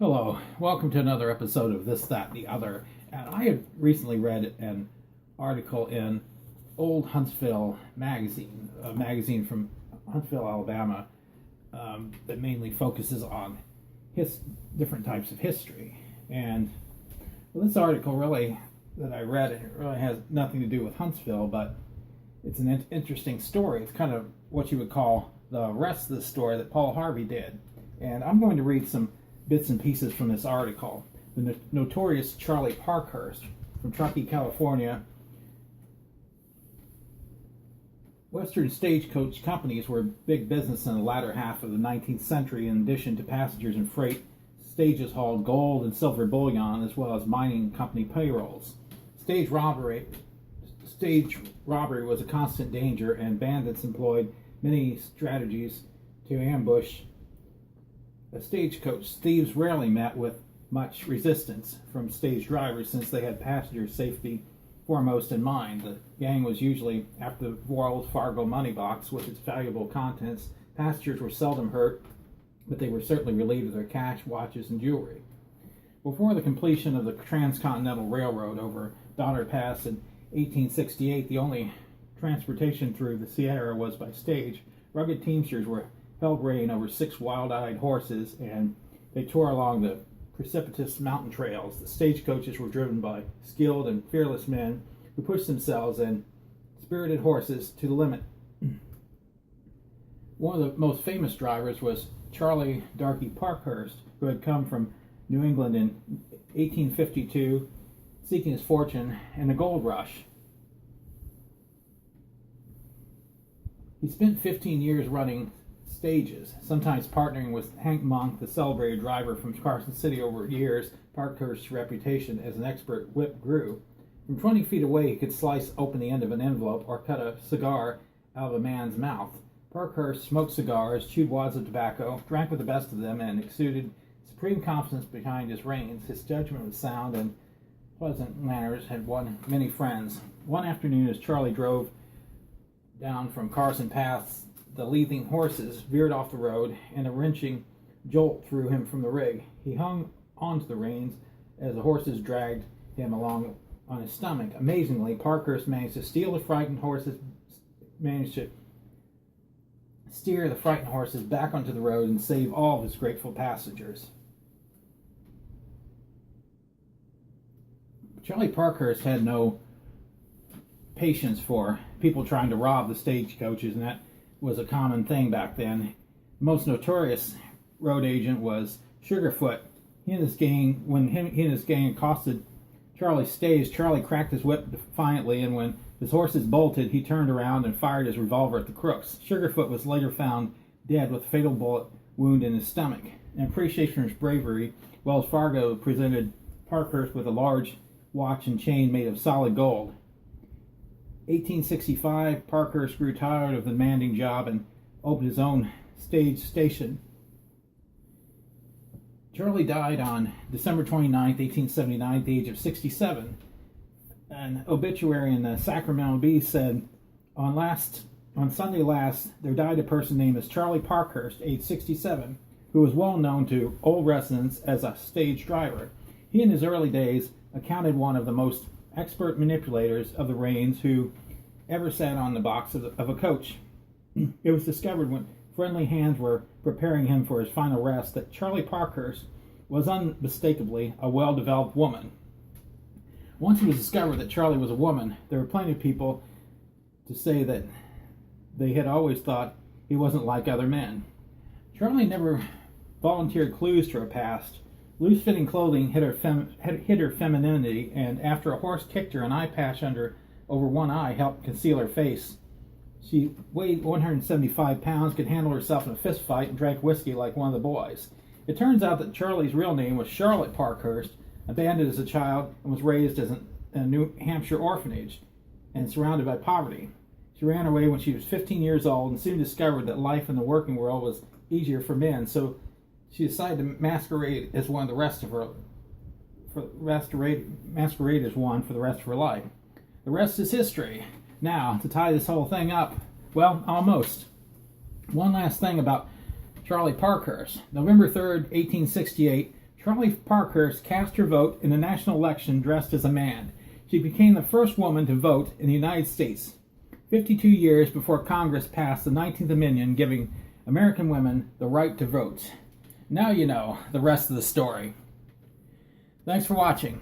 Hello, welcome to another episode of This, That, and the Other. And I had recently read an article in Old Huntsville magazine, a magazine from Huntsville, Alabama, that mainly focuses on different types of history. And this article that I read, it really has nothing to do with Huntsville, but it's an interesting story. It's kind of what you would call the rest of the story that Paul Harvey did. And I'm going to read some bits and pieces from this article. The notorious Charley Parkhurst from Truckee, California. Western stagecoach companies were big business in the latter half of the 19th century. In addition to passengers and freight, stages hauled gold and silver bullion as well as mining company payrolls. Stage robbery was a constant danger, and bandits employed many strategies to ambush a stagecoach. Thieves rarely met with much resistance from stage drivers since they had passenger safety foremost in mind. The gang was usually after the Wells Fargo money box with its valuable contents. Passengers were seldom hurt, but they were certainly relieved of their cash, watches, and jewelry. Before the completion of the Transcontinental Railroad over Donner Pass in 1868, the only transportation through the Sierra was by stage. Rugged teamsters were held rein over 6 wild-eyed horses, and they tore along the precipitous mountain trails. The stagecoaches were driven by skilled and fearless men who pushed themselves and spirited horses to the limit. One of the most famous drivers was Charley Parkhurst, who had come from New England in 1852, seeking his fortune in a gold rush. He spent 15 years running stages, sometimes partnering with Hank Monk, the celebrated driver from Carson City. Over years, Parkhurst's reputation as an expert whip grew. From 20 feet away, he could slice open the end of an envelope or cut a cigar out of a man's mouth. Parkhurst smoked cigars, chewed wads of tobacco, drank with the best of them, and exuded supreme confidence behind his reins. His judgment was sound, and pleasant manners had won many friends. One afternoon, as Charley drove down from Carson Pass, the leading horses veered off the road, and a wrenching jolt threw him from the rig. He hung onto the reins as the horses dragged him along on his stomach. Amazingly, Parkhurst managed to steer the frightened horses back onto the road and save all of his grateful passengers. Charley Parkhurst had no patience for people trying to rob the stagecoaches, and that was a common thing back then. The most notorious road agent was Sugarfoot. When he and his gang accosted Charley's stage, Charley cracked his whip defiantly, and when his horses bolted, he turned around and fired his revolver at the crooks. Sugarfoot was later found dead with a fatal bullet wound in his stomach. In appreciation for his bravery, Wells Fargo presented Parkhurst with a large watch and chain made of solid gold. 1865, Parkhurst grew tired of the demanding job and opened his own stage station. Charley died on December 29, 1879, at the age of 67. An obituary in the Sacramento Bee said, on Sunday last, there died a person named as Charley Parkhurst, age 67, who was well known to old residents as a stage driver. He, in his early days, accounted one of the most expert manipulators of the reins who ever sat on the box of a coach. It was discovered when friendly hands were preparing him for his final rest that Charley Parkhurst was unmistakably a well-developed woman. Once it was discovered that Charley was a woman, there were plenty of people to say that they had always thought he wasn't like other men. Charley never volunteered clues to her past. Loose-fitting clothing hid her femininity, and after a horse kicked her, an eye patch over one eye helped conceal her face. She weighed 175 pounds, could handle herself in a fist fight, and drank whiskey like one of the boys. It turns out that Charley's real name was Charlotte Parkhurst, abandoned as a child, and was raised as a New Hampshire orphanage and surrounded by poverty. She ran away when she was 15 years old and soon discovered that life in the working world was easier for men, so she decided to masquerade as one for the rest of her life. The rest is history. Now, to tie this whole thing up, well, almost. One last thing about Charley Parkhurst. November 3rd, 1868, Charley Parkhurst cast her vote in the national election dressed as a man. She became the first woman to vote in the United States, 52 years before Congress passed the 19th Amendment giving American women the right to vote. Now you know the rest of the story. Thanks for watching.